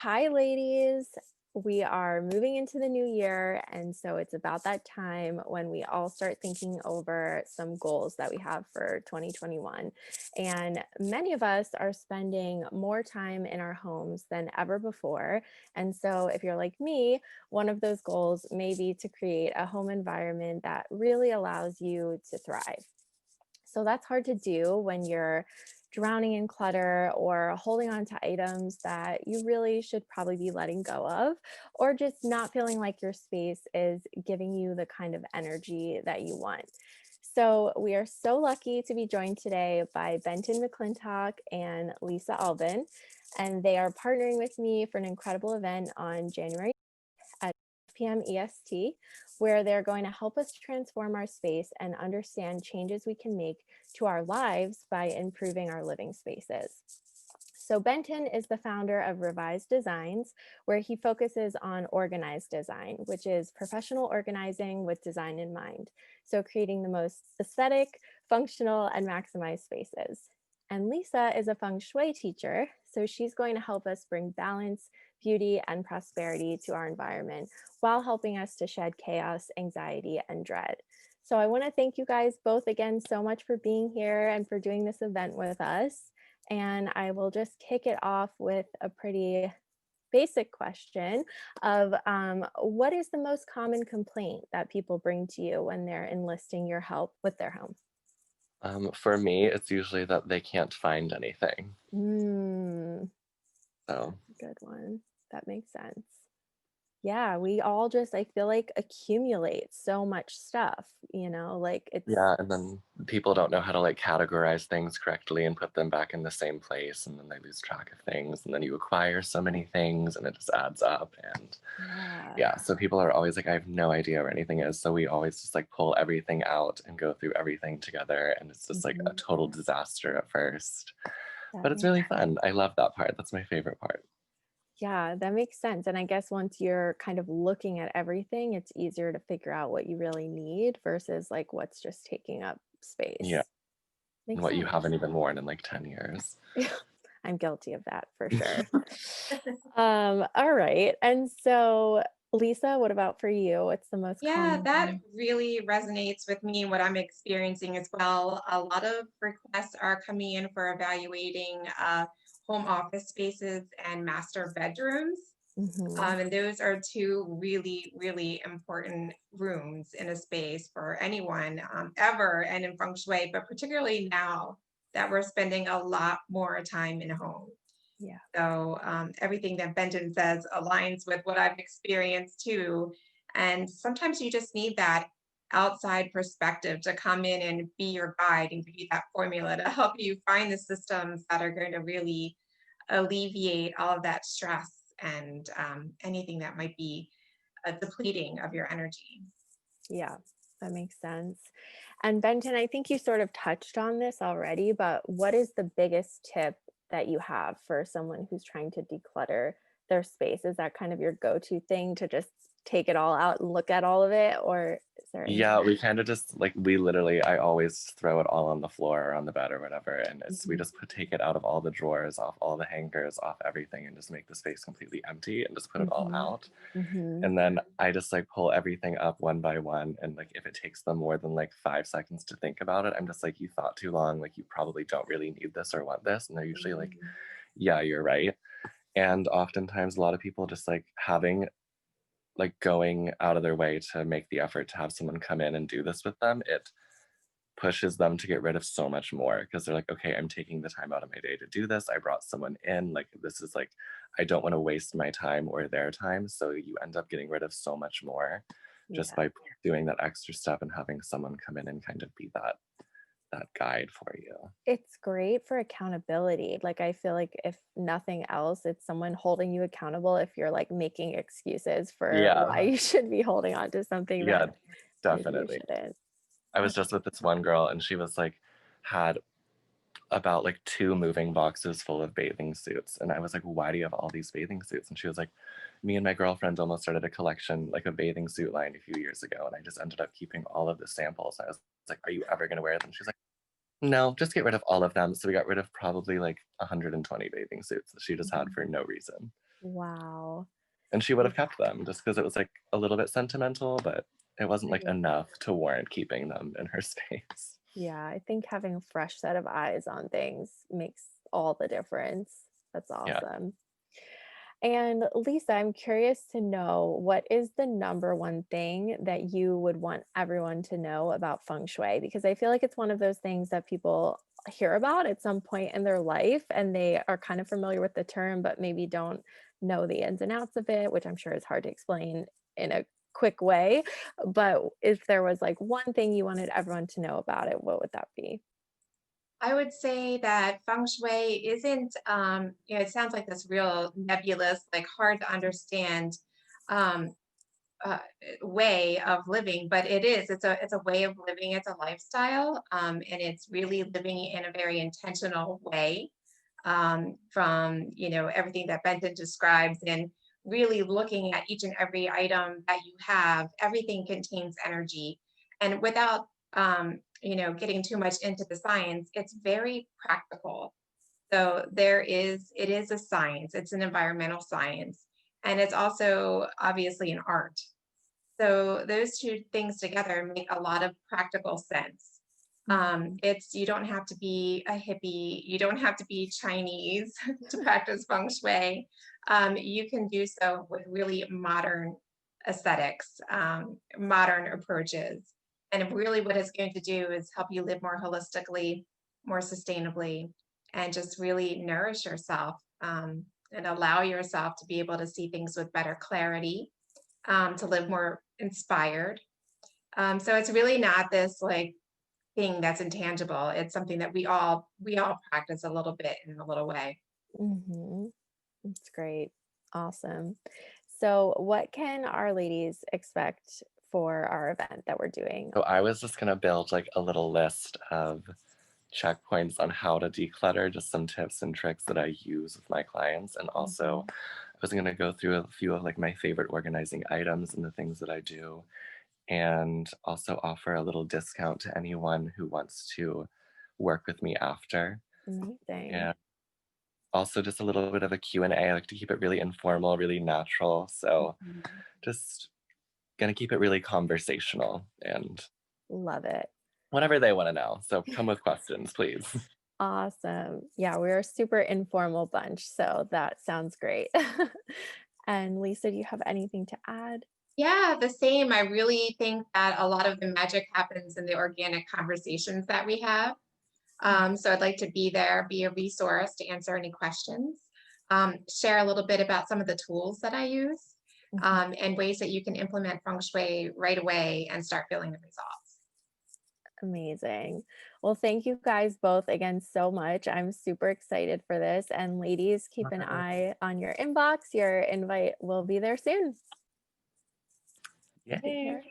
Hi, ladies. We are moving into the new year, and so it's about that time when we all start thinking over some goals that we have for 2021. And many of us are spending more time in our homes than ever before. And so, if you're like me, one of those goals may be to create a home environment that really allows you to thrive. So that's hard to do when you're drowning in clutter or holding on to items that you really should probably be letting go of, or just not feeling like your space is giving you the kind of energy that you want. So, we are so lucky to be joined today by Benton McClintock and Lisa Alban, and they are partnering with me for an incredible event on January at PM EST, where they're going to help us transform our space and understand changes we can make to our lives by improving our living spaces. So Benton is the founder of Revised Designs, where he focuses on organized design, which is professional organizing with design in mind. So creating the most aesthetic, functional, and maximized spaces. And Lisa is a Feng Shui teacher, so she's going to help us bring balance, beauty, and prosperity to our environment while helping us to shed chaos, anxiety, and dread. So I want to thank you guys both again so much for being here and for doing this event with us. And I will just kick it off with a pretty basic question of what is the most common complaint that people bring to you when they're enlisting your help with their home? For me, it's usually that they can't find anything. Mm, So, that's a good one. That makes sense. Yeah, we all just, I feel like, accumulate so much stuff, like it's, yeah, and then people don't know how to like categorize things correctly and put them back in the same place, and then they lose track of things, and then you acquire so many things, and it just adds up. And yeah. yeah, so people are always like, I have no idea where anything is. So we always just like pull everything out and go through everything together, and it's just like a Mhm. total disaster at first. That But it's makes really fun. I love that part. That's my favorite part. Yeah, that makes sense. And I guess once you're kind of looking at everything, it's easier to figure out what you really need versus like what's just taking up Yeah, space. and Makes what you sense. haven't even worn in like 10 years. I'm guilty of that for sure. All right. And so, Lisa, what about for you? What's the most Yeah, common that thing? really resonates with me, what I'm experiencing as well. A lot of requests are coming in for evaluating home office spaces and master bedrooms. Hmm. And those are two really, really important rooms in a space for anyone ever and in feng shui, but particularly now that we're spending a lot more time in home. Yeah. So everything that Benton says aligns with what I've experienced too. And sometimes you just need that outside perspective to come in and be your guide and give you that formula to help you find the systems that are going to really alleviate all of that stress and anything that might be depleting of your energy. Yeah, that makes sense. And Benton, I think you sort of touched on this already, but what is the biggest tip that you have for someone who's trying to declutter their space? Is that kind of your go-to thing to just take it all out and look at all of it, or is there anything? Yeah, we kind of just like we literally I always throw it all on the floor or on the bed or whatever, and it's we Mhm. just take it out of all the drawers, off all the hangers, off everything, and just make the space completely empty and just put it all Mhm. out. Mhm. And then I just like pull everything up one by one, and like if it takes them more than like 5 seconds to think about it, I'm just like, you thought too long, like you probably don't really need this or want this, and they're usually like, Mhm. yeah, you're right. And oftentimes a lot of people just like having like going out of their way to make the effort to have someone come in and do this with them, it pushes them to get rid of so much more because they're like, okay, I'm taking the time out of my day to do this. I brought someone in. Like, this is like, I don't want to waste my time or their time. So you end up getting rid of so much more just Yeah. by doing that extra step and having someone come in and kind of be that guide for you. It's great for accountability. Like, I feel like if nothing else, it's someone holding you accountable if you're like making excuses for Yeah. why you should be holding on to something Yeah, that maybe you definitely. shouldn't. I was That's just with this one girl and she was like, had about like two moving boxes full of bathing suits. And I was like, why do you have all these bathing suits? And she was like, me and my girlfriend almost started a collection, like a bathing suit line a few years ago. And I just ended up keeping all of the samples. I was like, are you ever going to wear them? She's like, no, just get rid of all of them. So we got rid of probably like 120 bathing suits that she just had for no reason. Wow. And she would have kept them just because it was like a little bit sentimental, but it wasn't like Mhm. enough to warrant keeping them in her space. Yeah, I think having a fresh set of eyes on things makes all the difference. That's Yeah. awesome. And Lisa, I'm curious to know what is the number one thing that you would want everyone to know about Feng Shui? Because I feel like it's one of those things that people hear about at some point in their life and they are kind of familiar with the term, but maybe don't know the ins and outs of it, which I'm sure is hard to explain in a quick way. But if there was like one thing you wanted everyone to know about it, what would that be? I would say that feng shui isn't, it sounds like this real nebulous, like hard to understand um, uh, way of living, but it is. It's a way of living. It's a lifestyle, and it's really living in a very intentional way. From everything that Benton describes, and really looking at each and every item that you have. Everything contains energy, and without getting too much into the science, it's very practical. So it is a science. It's an environmental science, and it's also obviously an art. So those two things together make a lot of practical sense. Mhm. It's you don't have to be a hippie, you don't have to be Chinese to practice feng shui. You can do so with really modern aesthetics, modern approaches. And really what it's going to do is help you live more holistically, more sustainably, and just really nourish yourself, and allow yourself to be able to see things with better clarity, to live more inspired. So it's really not this like thing that's intangible. It's something that we all practice a little bit in a little way. Mhm. That's great. Awesome. So, what can our ladies expect for our event that we're doing? So I was just gonna build like a little list of checkpoints on how to declutter, just some tips and tricks that I use with my clients. And also Mhm. I was gonna go through a few of like my favorite organizing items and the things that I do, and also offer a little discount to anyone who wants to work with me after. Amazing. And also just a little bit of a Q&A. I like to keep it really informal, really natural. So Mhm. just gonna keep it really conversational and Love it. whatever they want to know. So come with questions, please. Awesome. Yeah, we're a super informal bunch, so that sounds great. And Lisa, do you have anything to add? Yeah, the same. I really think that a lot of the magic happens in the organic conversations that we have. So I'd like to be there, be a resource to answer any questions, share a little bit about some of the tools that I use, Mhm. and ways that you can implement feng shui right away and start feeling the results. Amazing. Well, thank you guys both again so much. I'm super excited for this. And ladies, keep an Right. eye on your inbox. Your invite will be there soon. Take Yay. care.